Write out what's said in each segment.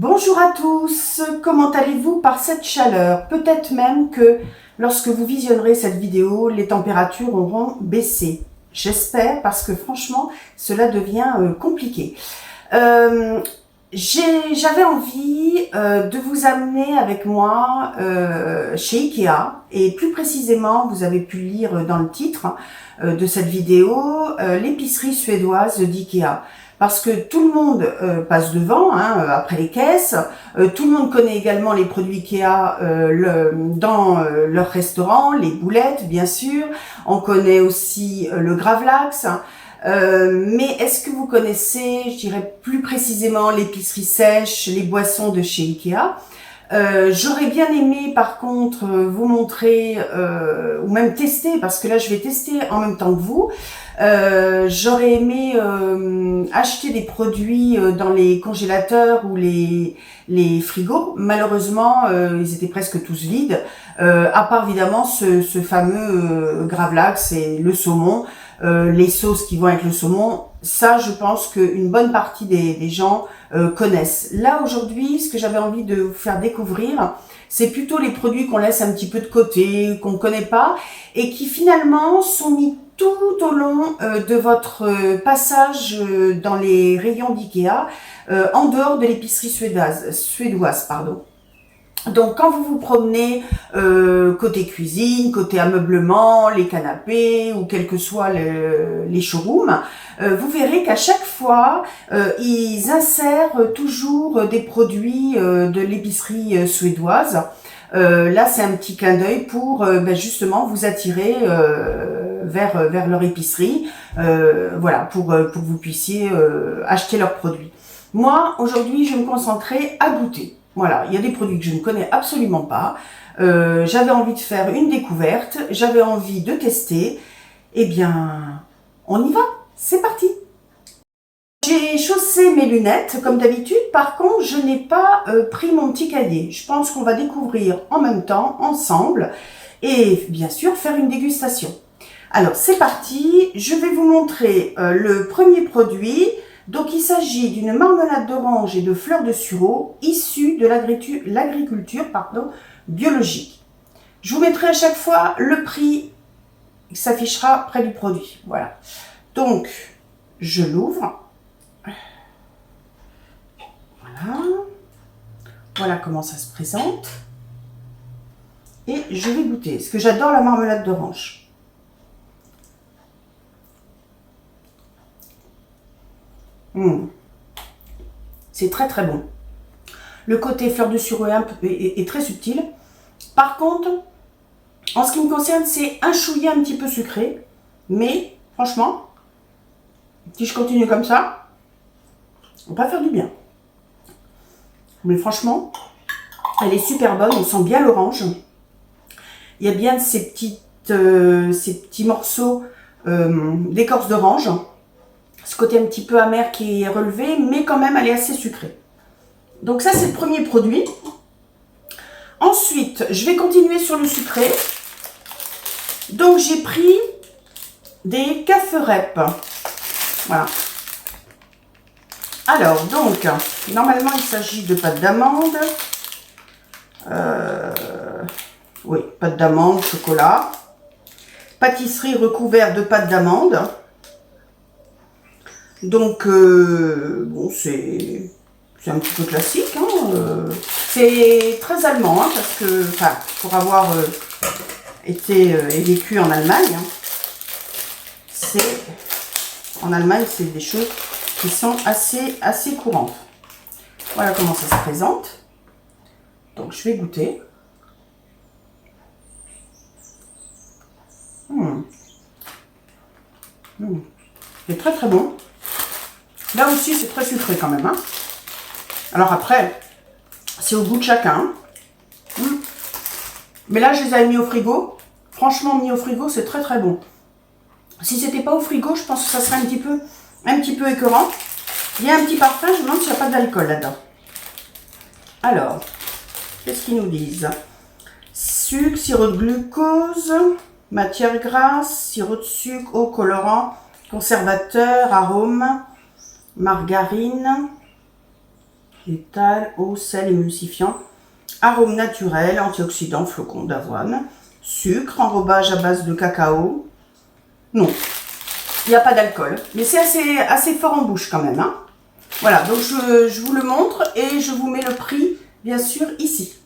Bonjour à tous, comment allez-vous par cette chaleur? Peut-être même que lorsque vous visionnerez cette vidéo, les températures auront baissé. J'espère parce que franchement, cela devient compliqué. Euh, J'avais envie de vous amener avec moi chez Ikea et plus précisément, vous avez pu lire dans le titre de cette vidéo, l'épicerie suédoise d'Ikea. Parce que tout le monde passe devant, hein, après les caisses. Tout le monde connaît également les produits Ikea dans leur restaurant, les boulettes bien sûr. On connaît aussi le gravlax. Mais est-ce que vous connaissez, je dirais plus précisément, l'épicerie sèche, les boissons de chez Ikea? J'aurais bien aimé par contre vous montrer ou même tester, parce que là je vais tester en même temps que vous. J'aurais aimé acheter des produits dans les congélateurs ou les frigos. Malheureusement, ils étaient presque tous vides, à part évidemment ce fameux gravlax et le saumon, les sauces qui vont avec le saumon. Ça, je pense qu'une bonne partie des gens connaissent. Là, aujourd'hui, ce que j'avais envie de vous faire découvrir, c'est plutôt les produits qu'on laisse un petit peu de côté, qu'on ne connaît pas, et qui finalement sont mis tout au long de votre passage dans les rayons d'Ikea, en dehors de l'épicerie suédoise, pardon. Donc quand vous vous promenez côté cuisine, côté ameublement, les canapés ou quels que soient les showrooms, vous verrez qu'à chaque fois, ils insèrent toujours des produits de l'épicerie suédoise. Là, c'est un petit clin d'œil pour justement vous attirer vers leur épicerie, voilà, pour que vous puissiez acheter leurs produits. Moi, aujourd'hui, je vais me concentrer à goûter. Voilà, il y a des produits que je ne connais absolument pas. J'avais envie de faire une découverte, j'avais envie de tester. Eh bien, on y va, c'est parti. J'ai chaussé mes lunettes comme d'habitude, par contre je n'ai pas pris mon petit cahier. Je pense qu'on va découvrir en même temps, ensemble, et bien sûr faire une dégustation. Alors c'est parti, je vais vous montrer le premier produit. Donc il s'agit d'une marmelade d'orange et de fleurs de sureau issue de l'agriculture biologique. Je vous mettrai à chaque fois le prix qui s'affichera près du produit. Voilà. Donc je l'ouvre. Voilà. Voilà comment ça se présente. Et je vais goûter, parce que j'adore la marmelade d'orange. C'est très très bon. Le côté fleur de sureau est très subtil. Par contre, en ce qui me concerne, c'est un chouïa un petit peu sucré. Mais franchement, si je continue comme ça, on va pas faire du bien. Mais franchement, elle est super bonne. On sent bien l'orange. Il y a bien ces petits morceaux d'écorce d'orange. Ce côté un petit peu amer qui est relevé, mais quand même, elle est assez sucrée. Donc ça, c'est le premier produit. Ensuite, je vais continuer sur le sucré. Donc, j'ai pris des caferèpes. Voilà. Alors, donc, normalement, il s'agit de pâte d'amande. Oui, pâte d'amande, chocolat. Pâtisserie recouverte de pâte d'amande. Donc, bon, c'est un petit peu classique. Hein, c'est très allemand, hein, parce que, enfin, pour avoir été et vécu en Allemagne, hein, en Allemagne, c'est des choses qui sont assez courantes. Voilà comment ça se présente. Donc, je vais goûter. C'est très très bon. Là aussi, c'est très sucré quand même. Hein. Alors après, c'est au goût de chacun. Mais là, je les avais mis au frigo. Franchement, mis au frigo, c'est très très bon. Si c'était pas au frigo, je pense que ça serait un petit peu écœurant. Il y a un petit parfum, je me demande s'il n'y a pas d'alcool là-dedans. Alors, qu'est-ce qu'ils nous disent? Sucre, sirop de glucose, matière grasse, sirop de sucre, eau, colorant, conservateur, arôme, margarine, Létal, eau, sel, émulsifiant, arôme naturel, antioxydant, flocons d'avoine, sucre, enrobage à base de cacao. Non, il n'y a pas d'alcool, mais c'est assez fort en bouche quand même. Hein. Voilà, donc je vous le montre et je vous mets le prix, bien sûr, ici.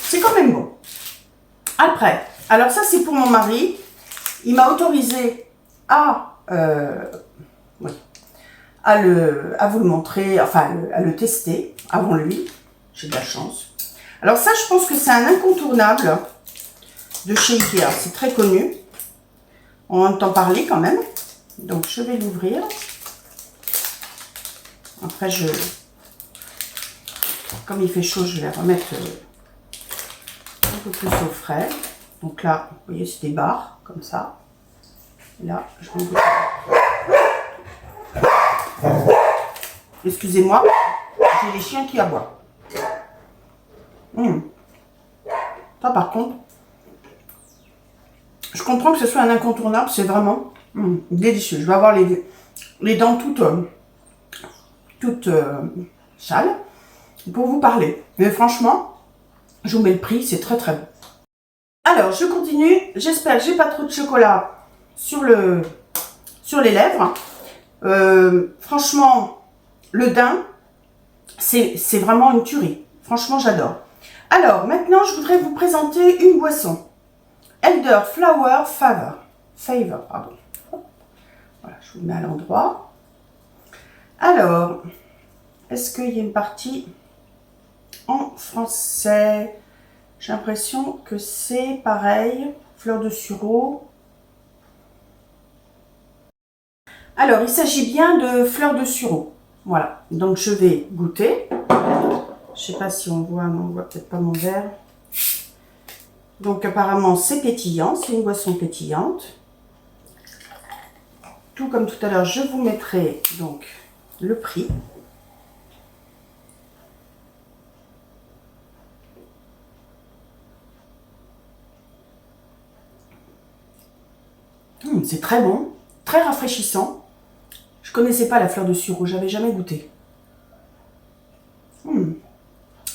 C'est quand même bon. Après, alors ça c'est pour mon mari. Il m'a autorisé à vous le montrer, enfin à le tester avant lui. J'ai de la chance. Alors ça, je pense que c'est un incontournable de chez Ikea. C'est très connu. On entend parler quand même. Donc je vais l'ouvrir. Après, comme il fait chaud, je vais remettre un peu plus au frais. Donc là, vous voyez, c'est des barres, comme ça. Et là, je vais en... Excusez-moi, j'ai les chiens qui aboient. Ça, par contre, je comprends que ce soit un incontournable. C'est vraiment délicieux. Je vais avoir les dents toutes sales pour vous parler. Mais franchement, je vous mets le prix, c'est très très bon. Alors, je continue. J'espère que j'ai pas trop de chocolat sur les lèvres. Franchement, le daim, c'est vraiment une tuerie. Franchement, j'adore. Alors, maintenant, je voudrais vous présenter une boisson. Elder Flower Favor, pardon. Voilà, je vous mets à l'endroit. Alors, est-ce qu'il y a une partie en français? J'ai l'impression que c'est pareil. Fleur de sureau. Alors, il s'agit bien de fleur de sureau. Voilà, donc je vais goûter. Je sais pas si on voit peut-être pas mon verre. Donc apparemment c'est pétillant, c'est une boisson pétillante. Tout comme tout à l'heure, je vous mettrai donc le prix. C'est très bon, très rafraîchissant. Je connaissais pas la fleur de sureau, j'avais jamais goûté.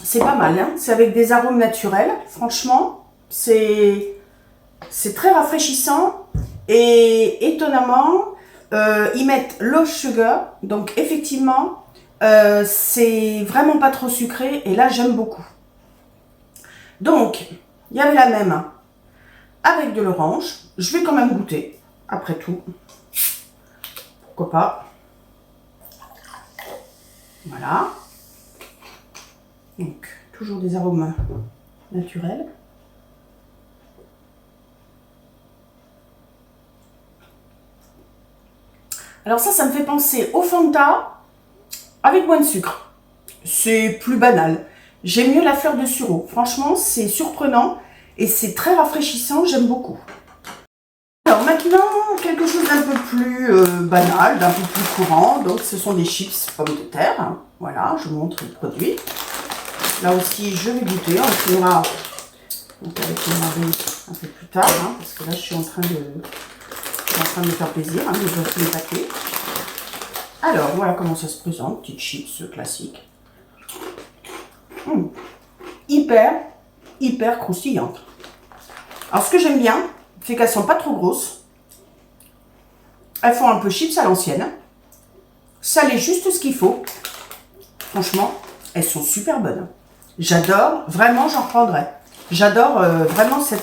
C'est pas mal, hein, c'est avec des arômes naturels. Franchement, c'est très rafraîchissant. Et étonnamment, ils mettent low sugar. Donc effectivement, c'est vraiment pas trop sucré. Et là, j'aime beaucoup. Donc, il y avait la même avec de l'orange. Je vais quand même goûter, après tout. Pourquoi pas. Voilà. Donc, toujours des arômes naturels. Alors ça me fait penser au Fanta avec moins de sucre. C'est plus banal. J'aime mieux la fleur de sureau. Franchement, c'est surprenant et c'est très rafraîchissant. J'aime beaucoup. Alors maintenant, quelque chose d'un peu plus banal, d'un peu plus courant. Donc ce sont des chips pommes de terre. Voilà, je vous montre le produit. Là aussi, je vais goûter. On finira donc avec mon mari un peu plus tard, hein, parce que là, je suis en train de me faire plaisir, hein, de voir tous les paquets. Alors, voilà comment ça se présente. Petite chips classique. Hyper croustillante. Alors, ce que j'aime bien, c'est qu'elles sont pas trop grosses. Elles font un peu chips à l'ancienne. Salé juste ce qu'il faut. Franchement, elles sont super bonnes. J'adore, vraiment, j'en prendrai. J'adore vraiment ces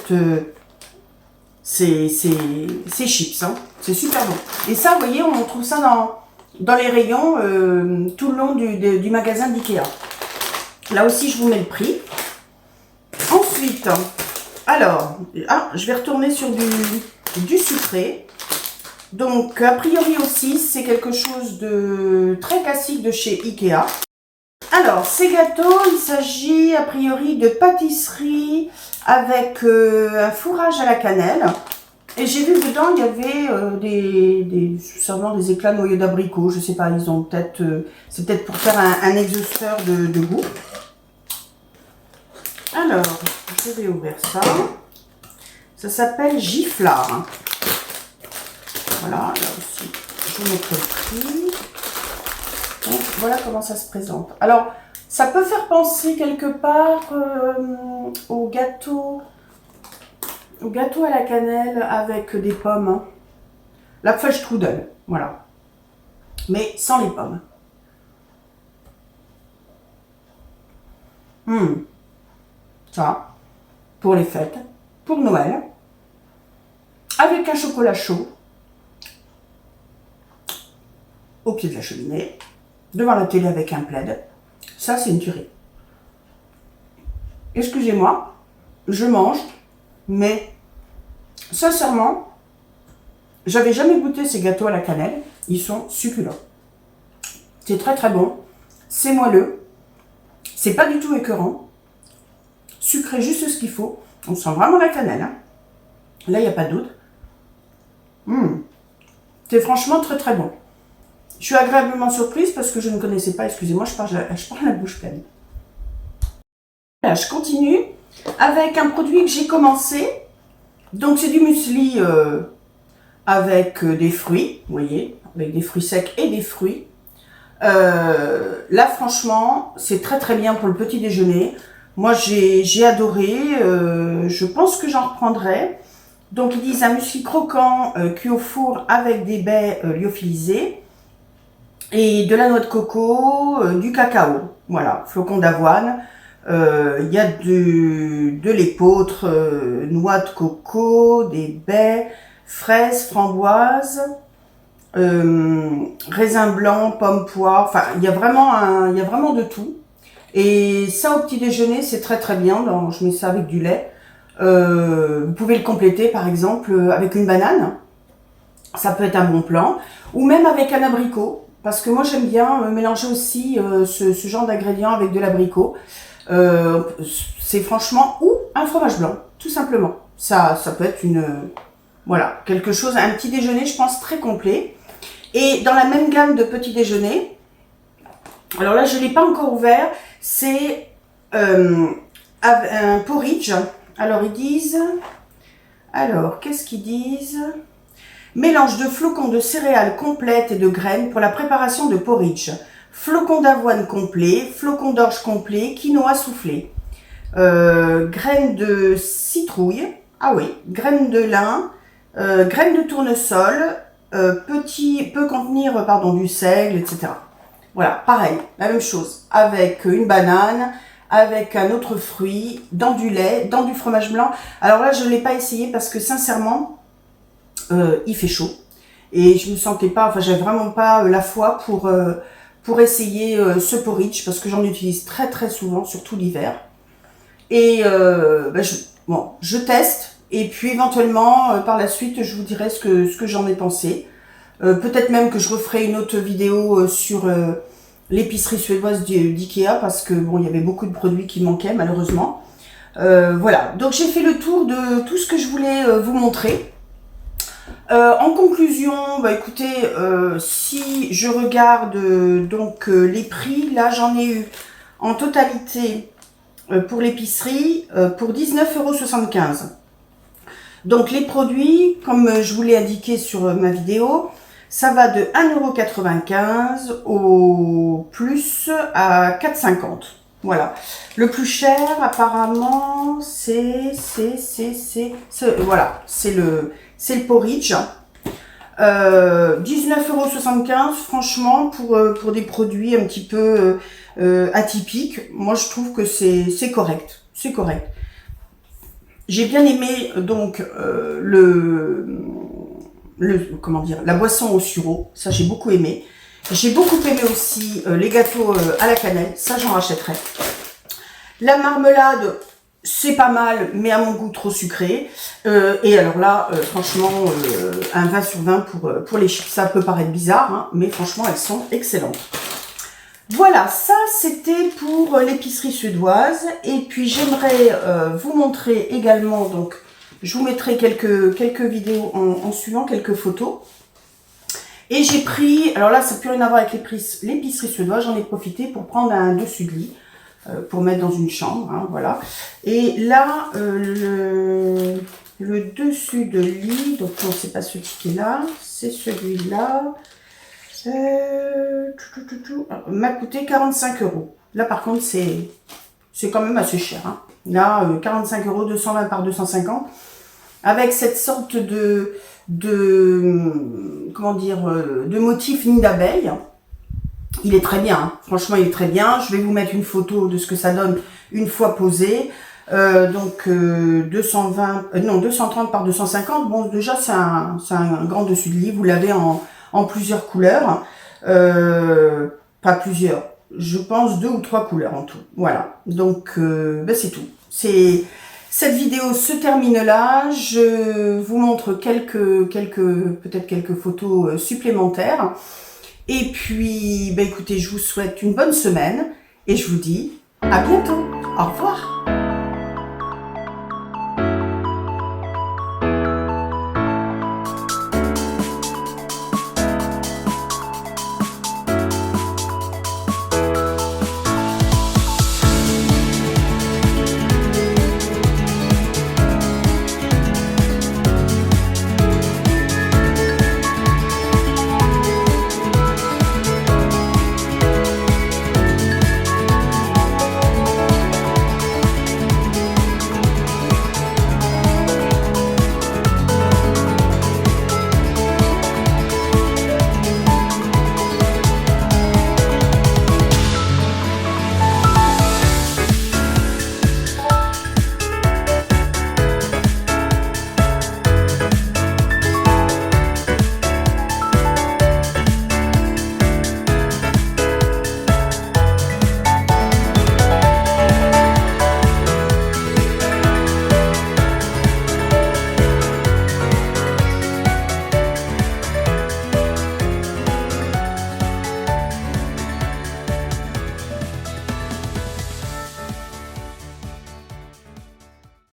chips. Hein. C'est super bon. Et ça, vous voyez, on trouve ça dans les rayons tout le long du magasin d'Ikea. Là aussi, je vous mets le prix. Ensuite, alors, je vais retourner sur du sucré. Donc, a priori aussi, c'est quelque chose de très classique de chez Ikea. Alors, ces gâteaux, il s'agit a priori de pâtisserie avec un fourrage à la cannelle. Et j'ai vu que dedans, il y avait sûrement des éclats de noyaux d'abricot. Je sais pas, ils ont peut-être, c'est peut-être pour faire un exhausteur de goût. Alors, je vais ouvrir ça. Ça s'appelle Giflard. Voilà, là aussi, je vous mettrai le prix. Donc voilà comment ça se présente. Alors, ça peut faire penser quelque part au gâteau à la cannelle avec des pommes. Hein. L'Apfelstrudel, voilà. Mais sans les pommes. Ça, pour les fêtes, pour Noël, avec un chocolat chaud, au pied de la cheminée, devant la télé avec un plaid. Ça, c'est une tuerie. Excusez-moi, je mange, mais sincèrement, j'avais jamais goûté ces gâteaux à la cannelle. Ils sont succulents. C'est très très bon. C'est moelleux. C'est pas du tout écœurant. Sucré juste ce qu'il faut. On sent vraiment la cannelle. Hein. Là, il n'y a pas de doute. C'est franchement très très bon. Je suis agréablement surprise parce que je ne connaissais pas. Excusez-moi, je parle la bouche pleine. Là, je continue avec un produit que j'ai commencé. Donc, c'est du muesli avec des fruits. Vous voyez, avec des fruits secs et des fruits. Là, franchement, c'est très très bien pour le petit déjeuner. Moi, j'ai adoré. Je pense que j'en reprendrai. Donc, ils disent un muesli croquant cuit au four avec des baies lyophilisées et de la noix de coco, du cacao. Voilà, flocons d'avoine. Il y a de l'épeautre, noix de coco, des baies, fraises, framboises, raisins blancs, pommes, poires. Enfin, il y a vraiment de tout. Et ça, au petit déjeuner, c'est très très bien. Donc, je mets ça avec du lait. Vous pouvez le compléter, par exemple, avec une banane. Ça peut être un bon plan. Ou même avec un abricot. Parce que moi, j'aime bien mélanger aussi ce genre d'ingrédients avec de l'abricot. C'est franchement, ou un fromage blanc, tout simplement. Ça peut être voilà, quelque chose, un petit déjeuner, je pense, très complet. Et dans la même gamme de petits déjeuners, alors là, je ne l'ai pas encore ouvert, c'est un porridge. Alors, ils disent, qu'est-ce qu'ils disent? Mélange de flocons de céréales complètes et de graines pour la préparation de porridge. Flocons d'avoine complet, flocons d'orge complet, quinoa soufflé. Graines de citrouille, ah oui, graines de lin, graines de tournesol, peut contenir du sel, etc. Voilà, pareil, la même chose, avec une banane, avec un autre fruit, dans du lait, dans du fromage blanc. Alors là, je ne l'ai pas essayé parce que sincèrement, il fait chaud. Et je me sentais pas, enfin, j'avais vraiment pas la foi pour essayer ce porridge parce que j'en utilise très très souvent, surtout l'hiver. Et je teste et puis éventuellement par la suite je vous dirai ce que j'en ai pensé. Peut-être même que je referai une autre vidéo sur l'épicerie suédoise d'Ikea parce que bon, il y avait beaucoup de produits qui manquaient malheureusement. Voilà, donc j'ai fait le tour de tout ce que je voulais vous montrer. En conclusion, écoutez, si je regarde les prix, là j'en ai eu en totalité pour l'épicerie pour 19,75 €. Donc les produits, comme je vous l'ai indiqué sur ma vidéo, ça va de 1,95 € au plus à 4,50 €. Voilà. Le plus cher, apparemment, c'est le porridge. 19,75 €, franchement, pour des produits un petit peu atypiques, moi je trouve que c'est correct. C'est correct. J'ai bien aimé donc la boisson au sureau, ça j'ai beaucoup aimé. J'ai beaucoup aimé aussi les gâteaux à la cannelle, ça j'en rachèterai. La marmelade, c'est pas mal, mais à mon goût trop sucré. Et alors là, franchement, un 20 sur 20 pour les chips. Ça peut paraître bizarre, hein, mais franchement, elles sont excellentes. Voilà, ça c'était pour l'épicerie suédoise. Et puis j'aimerais vous montrer également, donc je vous mettrai quelques vidéos en suivant, quelques photos. Et j'ai pris, alors là ça n'a plus rien à voir avec l'épicerie suédoise, j'en ai profité pour prendre un dessus de lit. Pour mettre dans une chambre, hein, voilà. Et là, le dessus de lit, donc non, c'est pas celui qui est là, c'est celui-là. M'a coûté 45 euros. Là, par contre, c'est quand même assez cher. Hein. Là, 45 euros, 220 par 250. Avec cette sorte comment dire, de motif nid d'abeille. Il est très bien. Hein. Franchement, il est très bien. Je vais vous mettre une photo de ce que ça donne une fois posé. 230 par 250. Bon, déjà, c'est un grand dessus de lit. Vous l'avez en plusieurs couleurs. Pas plusieurs. Je pense 2 ou 3 couleurs en tout. Voilà. Donc, c'est tout. Cette vidéo se termine là. Je vous montre peut-être quelques photos supplémentaires. Et puis, écoutez, je vous souhaite une bonne semaine et je vous dis à bientôt. Au revoir.